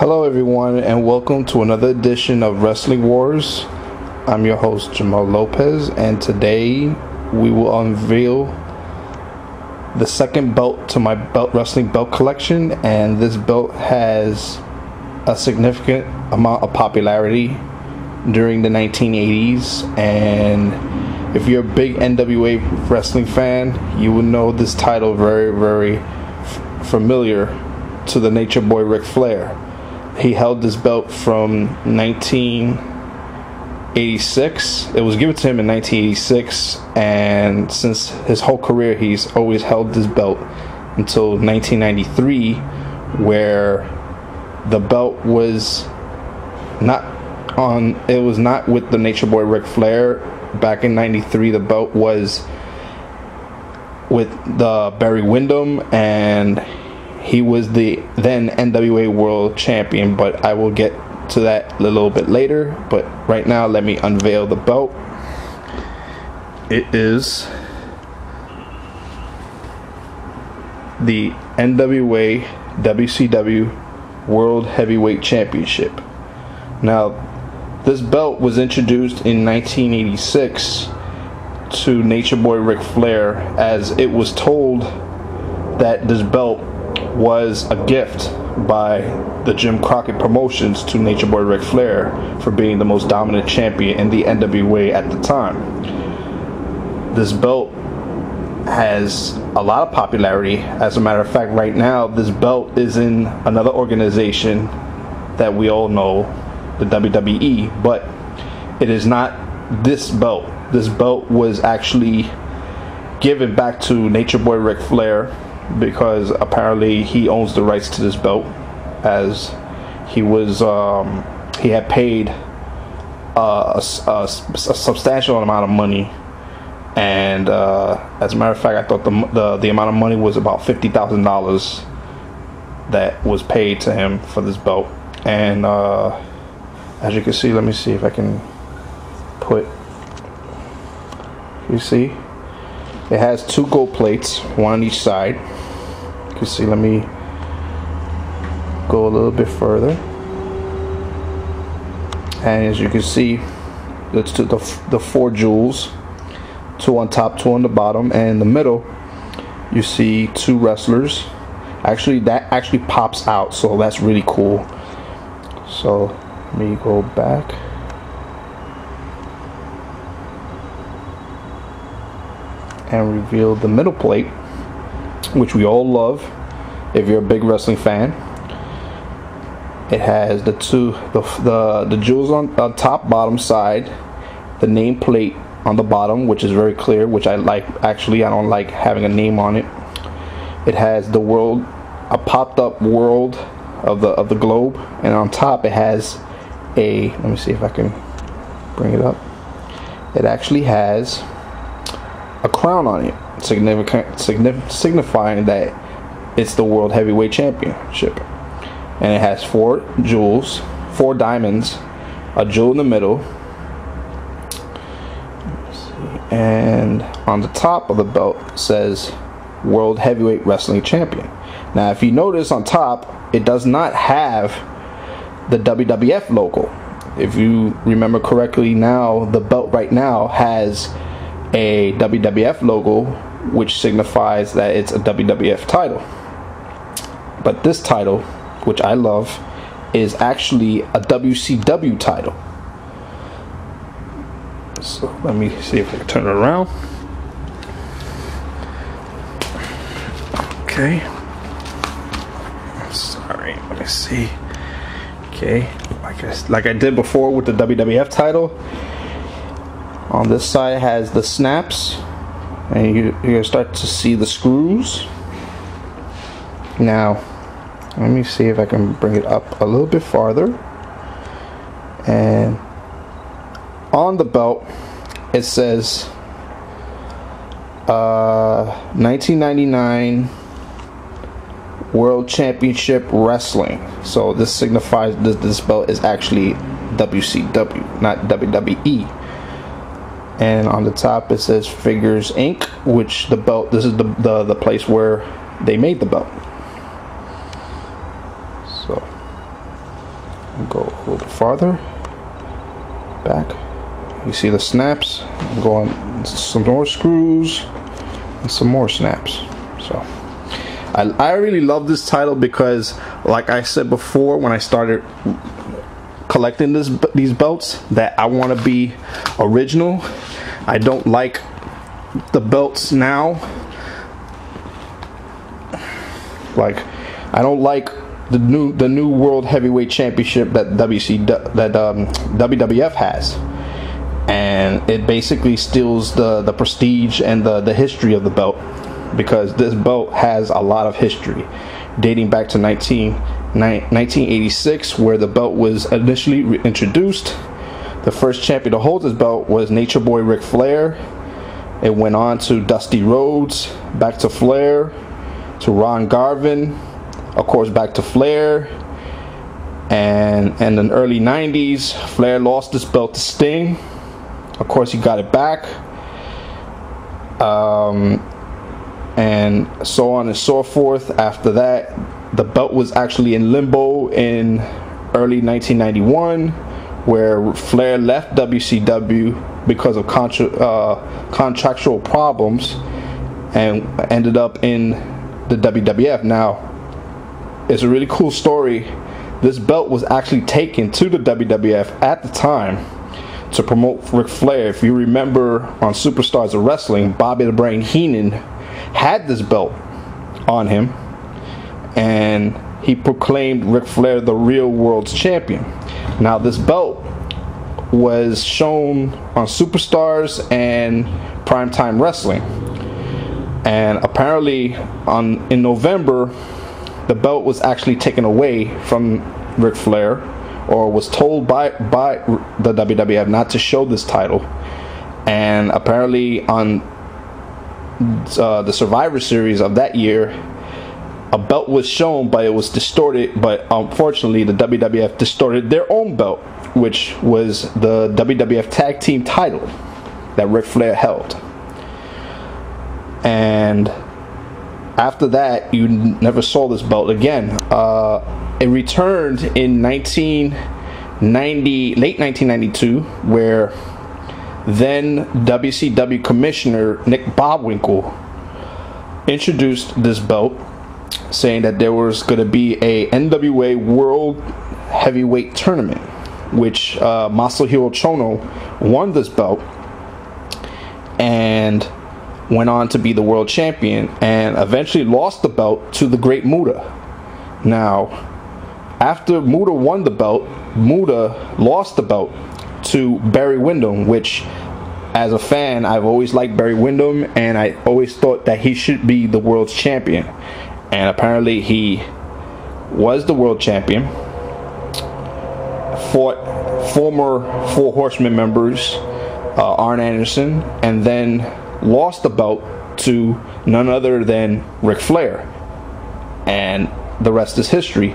Hello everyone, and welcome to another edition of Wrestling Wars. I'm your host Jamel Lopez, and today we will unveil the second belt to my wrestling belt collection, and this belt has a significant amount of popularity during the 1980s, and if you're a big NWA wrestling fan, you will know this title very familiar to the Nature Boy Ric Flair. He held this belt from 1986. It was given to him in 1986, and since his whole career, he's always held this belt until 1993, where the belt was not on. It was not with the Nature Boy Ric Flair. Back in '93, the belt was with the Barry Windham, and he was the then NWA World Champion, but I will get to that a little bit later. But right now, let me unveil the belt. It is the NWA WCW World Heavyweight Championship. Now, this belt was introduced in 1986 to Nature Boy Ric Flair, as it was told that this belt was a gift by the Jim Crockett Promotions to Nature Boy Ric Flair for being the most dominant champion in the NWA at the time. This belt has a lot of popularity. As a matter of fact, right now this belt is in another organization that we all know, the WWE, but it is not this belt. This belt was actually given back to Nature Boy Ric Flair, because apparently he owns the rights to this belt, as he had paid a substantial amount of money, and as a matter of fact, I thought the amount of money was about $50,000 that was paid to him for this belt. And as you can see, let me see if I can put. You see, it has two gold plates, one on each side. You can see, let me go a little bit further. And as you can see, it's the four jewels, two on top, two on the bottom, and in the middle, you see two wrestlers. Actually, that actually pops out, so that's really cool. So, let me go back. And reveal the middle plate, which we all love if you're a big wrestling fan. It has the jewels on top, bottom side, the name plate on the bottom, which is very clear, which I like. Actually, I don't like having a name on it. It has the world, a popped up world of the globe, and on top it has a, let me see if I can bring it up. It actually has a crown on it, signifying that it's the World Heavyweight Championship. And it has four jewels, four diamonds, a jewel in the middle, and on the top of the belt says World Heavyweight Wrestling Champion. Now, if you notice on top, it does not have the WWF logo. If you remember correctly, now the belt right now has a WWF logo, which signifies that it's a WWF title. But this title, which I love, is actually a WCW title. So let me see if I can turn it around. Okay. Sorry, let me see. Okay, like I did before with the WWF title. On this side has the snaps, and you're going to start to see the screws. Now, let me see if I can bring it up a little bit farther. And on the belt, it says 1999 World Championship Wrestling. So this signifies that this belt is actually WCW, not WWE. And on the top it says Figures Inc., which the belt, this is the place where they made the belt. So Go a little bit farther back. You see the snaps. Go on some more screws and some more snaps. So I really love this title because, like I said before, when I started collecting these belts, that I want to be original. I don't like the belts now. Like, I don't like the new World Heavyweight Championship that WWF has, and it basically steals the prestige and the history of the belt, because this belt has a lot of history dating back to 1986, where the belt was initially introduced. The first champion to hold this belt was Nature Boy Ric Flair. It went on to Dusty Rhodes, back to Flair, to Ron Garvin, of course back to Flair, and in the early 90s, Flair lost this belt to Sting. Of course, he got it back, and so on and so forth. After that, the belt was actually in limbo in early 1991, where Flair left WCW because of contractual problems and ended up in the WWF. Now, it's a really cool story. This belt was actually taken to the WWF at the time to promote Ric Flair. If you remember, on Superstars of Wrestling, Bobby the Brain Heenan had this belt on him, and he proclaimed Ric Flair the real world's champion. Now, this belt was shown on Superstars and Primetime Wrestling, and apparently in November, the belt was actually taken away from Ric Flair, or was told by the WWF not to show this title. And apparently on the Survivor Series of that year, a belt was shown, but it was distorted. But unfortunately, the WWF distorted their own belt, which was the WWF Tag Team title that Ric Flair held. And after that, you never saw this belt again. It returned in late 1992, where then WCW Commissioner Nick Bockwinkel introduced this belt, saying that there was going to be a NWA World Heavyweight Tournament, which Masahiro Chono won this belt and went on to be the world champion, and eventually lost the belt to the Great Muta. Now, after Muta won the belt, Muta lost the belt to Barry Windham, which, as a fan, I've always liked Barry Windham, and I always thought that he should be the world's champion. And apparently he was the world champion, fought former Four Horsemen members, Arn Anderson, and then lost the belt to none other than Ric Flair. And the rest is history.